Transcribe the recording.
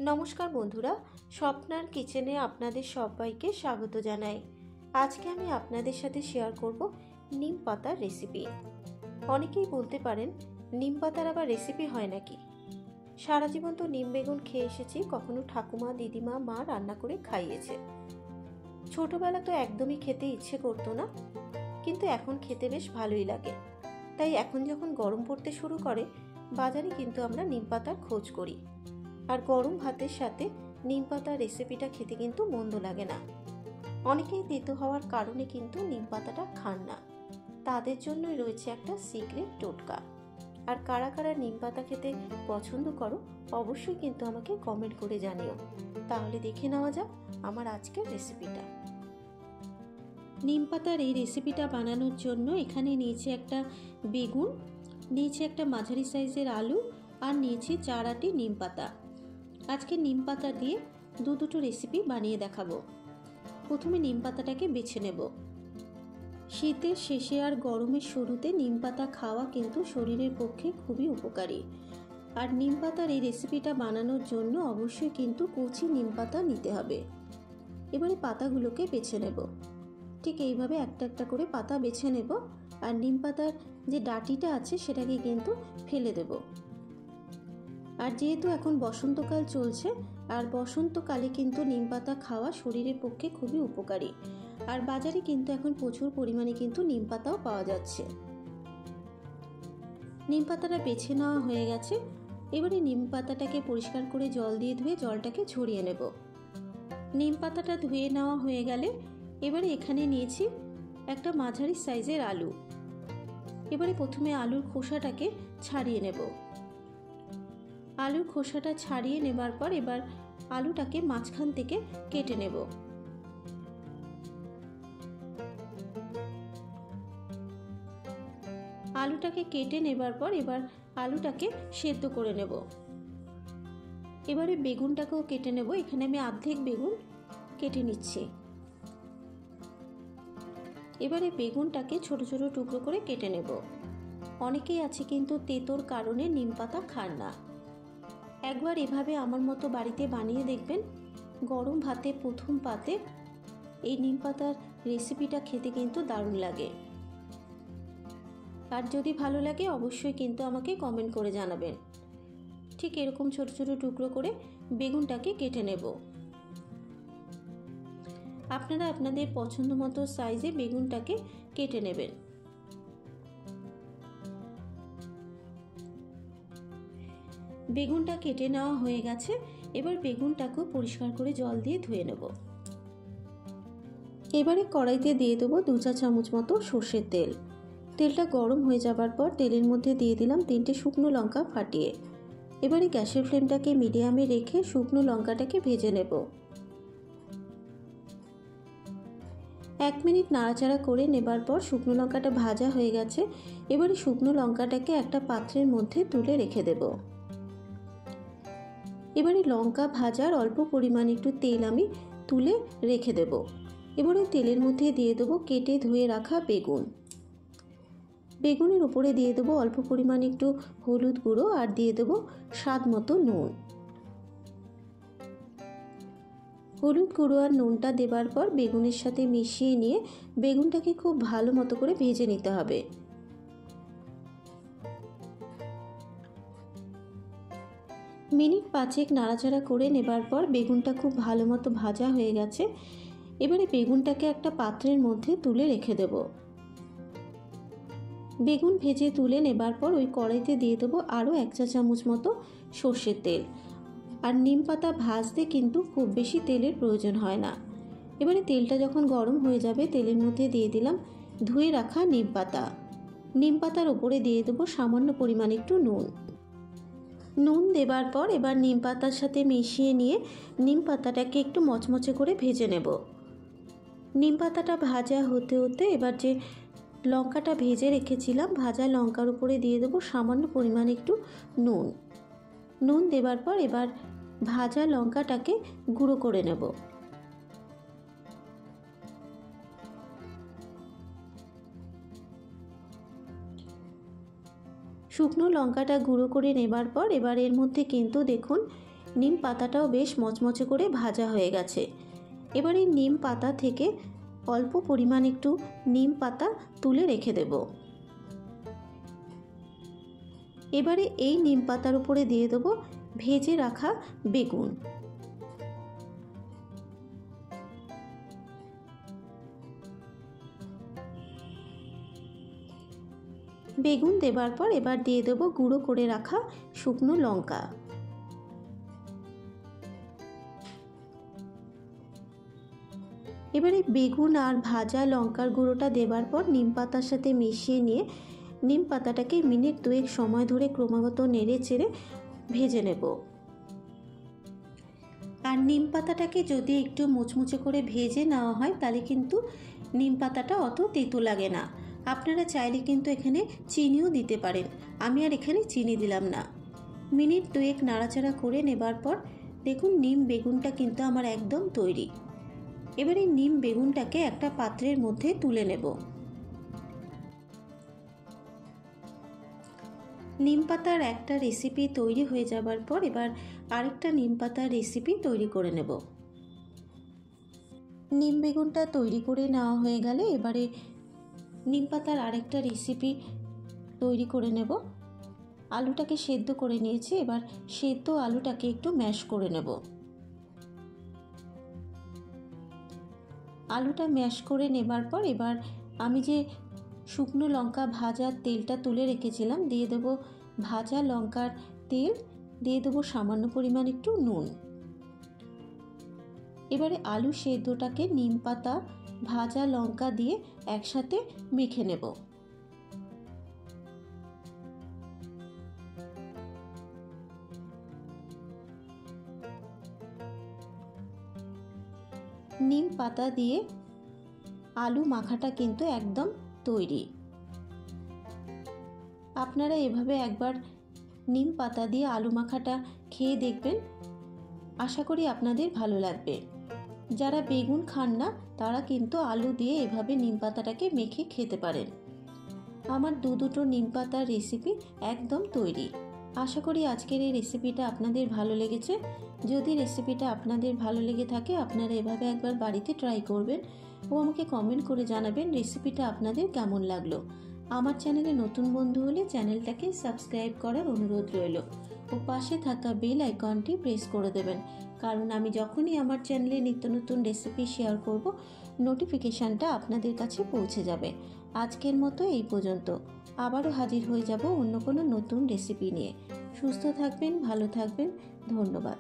নমস্কার বন্ধুরা, স্বপ্নার কিচেনে আপনাদের সবাইকে স্বাগত জানাই। আজকে আমি আপনাদের সাথে শেয়ার করব নিম পাতার রেসিপি। অনেকেই বলতে পারেন নিম পাতার আবার রেসিপি হয় নাকি। সারা জীবন তো নিম বেগুন খেয়ে এসেছি, কখনো ঠাকুমা, দিদিমা, মা রান্না করে খাইয়েছে। ছোটবেলা তো একদমই খেতে ইচ্ছে করতো না, কিন্তু এখন খেতে বেশ ভালোই লাগে। তাই এখন যখন গরম পড়তে শুরু করে, বাজারে কিন্তু আমরা নিম পাতার খোঁজ করি। আর গরম ভাতের সাথে নিম পাতার রেসিপিটা খেতে কিন্তু মন্দ লাগে না। অনেকেই তেতো হওয়ার কারণে কিন্তু নিম পাতাটা খান না, তাদের জন্যই রয়েছে একটা সিক্রেট টোটকা। আর কারা কারা নিম পাতা খেতে পছন্দ করো অবশ্যই কিন্তু আমাকে কমেন্ট করে জানিও। তাহলে দেখে নেওয়া যাক আমার আজকের রেসিপিটা। নিম পাতার এই রেসিপিটা বানানোর জন্য এখানে নিয়েছি একটা বেগুন, নিয়েছি একটা মাঝারি সাইজের আলু, আর নিয়েছি 4 আটি নিম পাতা। আজকে নিম পাতা দিয়ে দুটো রেসিপি বানিয়ে দেখাবো। প্রথমে নিম পাতাটাকে বেছে নেব। শীতের শেষে আর গরমের শুরুতে নিম পাতা খাওয়া কিন্তু শরীরের পক্ষে খুবই উপকারী। আর নিম পাতার এই রেসিপিটা বানানোর জন্য অবশ্যই কিন্তু কচি নিম পাতা নিতে হবে। এবারে পাতাগুলোকে বেছে নেব। ঠিক এইভাবে একটা একটা করে পাতা বেছে নেব। আর নিম পাতার যে ডাঁটিটা আছে সেটাকে কিন্তু ফেলে দেব। আর যেহেতু এখন বসন্তকাল চলছে, আর বসন্তকালে কিন্তু নিম পাতা খাওয়া শরীরের পক্ষে খুবই উপকারী। আর বাজারে কিন্তু এখন প্রচুর পরিমাণে কিন্তু নিম পাতাও পাওয়া যাচ্ছে। নিম পাতাটা বেছে নেওয়া হয়ে গেছে। এবারে নিম পাতাটাকে পরিষ্কার করে জল দিয়ে ধুয়ে জলটাকে ঝরিয়ে নেব। নিম পাতাটা ধুয়ে নেওয়া হয়ে গেলে এবারে এখানে নিয়েছি একটা মাঝারি সাইজের আলু। এবারে প্রথমে আলুর খোসাটাকে ছাড়িয়ে নেব। আলুর খোসাটা ছাড়িয়ে নেবার পর এবার আলুটাকে মাঝখান থেকে কেটে নেব। আলুটাকে কেটে নেবার পর এবার আলুটাকে সেদ্ধ করে নেব। এবারে বেগুনটাকেও কেটে নেব। এখানে আমি অর্ধেক বেগুন কেটে নিচ্ছি। এবারে বেগুনটাকে ছোট ছোট টুকরো করে কেটে নেব। অনেকেই আছে কিন্তু তেতোর কারণে নিম পাতা খান না। একবার এভাবে আমার মতো বাড়িতে বানিয়ে দেখবেন। গরম ভাতে প্রথম পাতে এই নিম পাতার রেসিপিটা খেতে কিন্তু দারুণ লাগে। আর যদি ভালো লাগে অবশ্যই কিন্তু আমাকে কমেন্ট করে জানাবেন। ঠিক এরকম ছোট ছোট টুকরো করে বেগুনটাকে কেটে নেব। আপনারা আপনাদের পছন্দ মতো সাইজে বেগুনটাকে কেটে নেবেন। বেগুনটা কেটে নেওয়া হয়ে গেছে। এবার বেগুনটাকেও পরিষ্কার করে জল দিয়ে ধুয়ে নেব। এবারে কড়াইতে দিয়ে দেবো 2 চা চামচ মতো সর্ষের তেল। তেলটা গরম হয়ে যাবার পর তেলের মধ্যে দিয়ে দিলাম 3টে শুকনো লঙ্কা ফাটিয়ে। এবারে গ্যাসের ফ্লেমটাকে মিডিয়ামে রেখে শুকনো লঙ্কাটাকে ভেজে নেব। 1 মিনিট নাড়াচাড়া করে নেবার পর শুকনো লঙ্কাটা ভাজা হয়ে গেছে। এবারে শুকনো লঙ্কাটাকে একটা পাত্রের মধ্যে তুলে রেখে দেব। এবারে লঙ্কা ভাজার অল্প পরিমাণ একটু তেল আমি তুলে রেখে দেব। এবারে তেলের মধ্যে দিয়ে দেবো কেটে ধুয়ে রাখা বেগুন। বেগুনের উপরে দিয়ে দেবো অল্প পরিমাণ একটু হলুদ গুঁড়ো, আর দিয়ে দেবো স্বাদ মতো নুন। হলুদ গুঁড়ো আর নুনটা দেবার পর বেগুনের সাথে মিশিয়ে নিয়ে বেগুনটাকে খুব ভালো মতো করে ভেজে নিতে হবে। মিনিট 5 নাড়াচাড়া করে নেবার পর বেগুনটা খুব ভালো মতো ভাজা হয়ে গেছে। এবারে বেগুনটাকে একটা পাত্রের মধ্যে তুলে রেখে দেব। বেগুন ভেজে তুলে নেবার পর ওই কড়াইতে দিয়ে দেবো আরও 1 চা চামচ মতো সর্ষের তেল। আর নিম পাতা ভাজতে কিন্তু খুব বেশি তেলের প্রয়োজন হয় না। এবারে তেলটা যখন গরম হয়ে যাবে তেলের মধ্যে দিয়ে দিলাম ধুয়ে রাখা নিম পাতা। নিম পাতার ওপরে দিয়ে দেবো সামান্য পরিমাণ একটু নুন। নুন দেবার পর এবার নিম পাতার সাথে মিশিয়ে নিয়ে নিম পাতাটাকে একটু মচমচে করে ভেজে নেব। নিম পাতাটা ভাজা হতে হতে এবার যে লঙ্কাটা ভেজে রেখেছিলাম, ভাজা লঙ্কার উপরে দিয়ে দেবো সামান্য পরিমাণ একটু নুন। নুন দেবার পর এবার ভাজা লঙ্কাটাকে গুঁড়ো করে নেব। শুকনো লঙ্কাটা গুঁড়ো করে নেবার পর এবার এর মধ্যে কিন্তু দেখুন নিম পাতাটাও বেশ মচমচে করে ভাজা হয়ে গেছে। এবার এই নিম পাতা থেকে অল্প পরিমাণ একটু নিম পাতা তুলে রেখে দেব। এবারে এই নিম পাতার উপরে দিয়ে দেবো ভেজে রাখা বেগুন। বেগুন দেবার পর এবার দিয়ে দেবো গুঁড়ো করে রাখা শুকনো লঙ্কা। এবারে বেগুন আর ভাজা লঙ্কার গুঁড়োটা দেবার পর নিম পাতার সাথে মিশিয়ে নিয়ে নিম পাতাটাকে মিনিট 2 সময় ধরে ক্রমাগত নেড়ে চেড়ে ভেজে নেব। আর নিম পাতাটাকে যদি একটু মুচমুচে করে ভেজে নেওয়া হয় তাহলে কিন্তু নিম পাতাটা অত তেতো লাগে না। আপনারা চাইলে কিন্তু এখানে চিনিও দিতে পারেন, আমি আর এখানে চিনি দিলাম না। মিনিট 2 নাড়াচাড়া করে নেবার পর দেখুন নিম বেগুনটা কিন্তু আমার একদম তৈরি। এবারে নিম বেগুনটাকে একটা পাত্রের মধ্যে তুলে নেব। নিম পাতার একটা রেসিপি তৈরি হয়ে যাবার পর এবার আরেকটা নিম পাতার রেসিপি তৈরি করে নেব। নিম বেগুনটা তৈরি করে নেওয়া হয়ে গেলে এবারে নিম পাতার আরেকটা রেসিপি তৈরি করে নেব। আলুটাকে সেদ্ধ করে নিয়েছি, এবার সেদ্ধ আলুটাকে একটু ম্যাশ করে নেব। আলুটা ম্যাশ করে নেবার পর এবার আমি যে শুকনো লঙ্কা ভাজার তেলটা তুলে রেখেছিলাম দিয়ে দেবো ভাজা লঙ্কার তেল, দিয়ে দেবো সামান্য পরিমাণ একটু নুন। এবারে আলু সেদ্ধটাকে নিম পাতা ভাজা লঙ্কা দিয়ে একসাথে মেখে নেব। নিম পাতা দিয়ে আলু মাখাটা কিন্তু একদম তৈরি। আপনারা এভাবে একবার নিম পাতা দিয়ে আলু মাখাটা খেয়ে দেখবেন, আশা করি আপনাদের ভালো লাগবে। যারা বেগুন খান না তারা কিন্তু আলু দিয়ে এভাবে নিম পাতাটাকে মেখে খেতে পারেন। আমার দুটো নিম পাতার রেসিপি একদম তৈরি। আশা করি আজকের এই রেসিপিটা আপনাদের ভালো লেগেছে। যদি রেসিপিটা আপনাদের ভালো লেগে থাকে আপনারা এভাবে একবার বাড়িতে ট্রাই করবেন ও আমাকে কমেন্ট করে জানাবেন রেসিপিটা আপনাদের কেমন লাগলো। আমার চ্যানেলে নতুন বন্ধু হলে চ্যানেলটাকে সাবস্ক্রাইব করার অনুরোধ রইল ও পাশে থাকা বেল আইকনটি প্রেস করে দেবেন, কারণ আমি যখনই আমার চ্যানেলে নিত্য নতুন রেসিপি শেয়ার করব নোটিফিকেশানটা আপনাদের কাছে পৌঁছে যাবে। আজকের মতো এই পর্যন্ত, আবারও হাজির হয়ে যাব অন্য কোনো নতুন রেসিপি নিয়ে। সুস্থ থাকবেন, ভালো থাকবেন, ধন্যবাদ।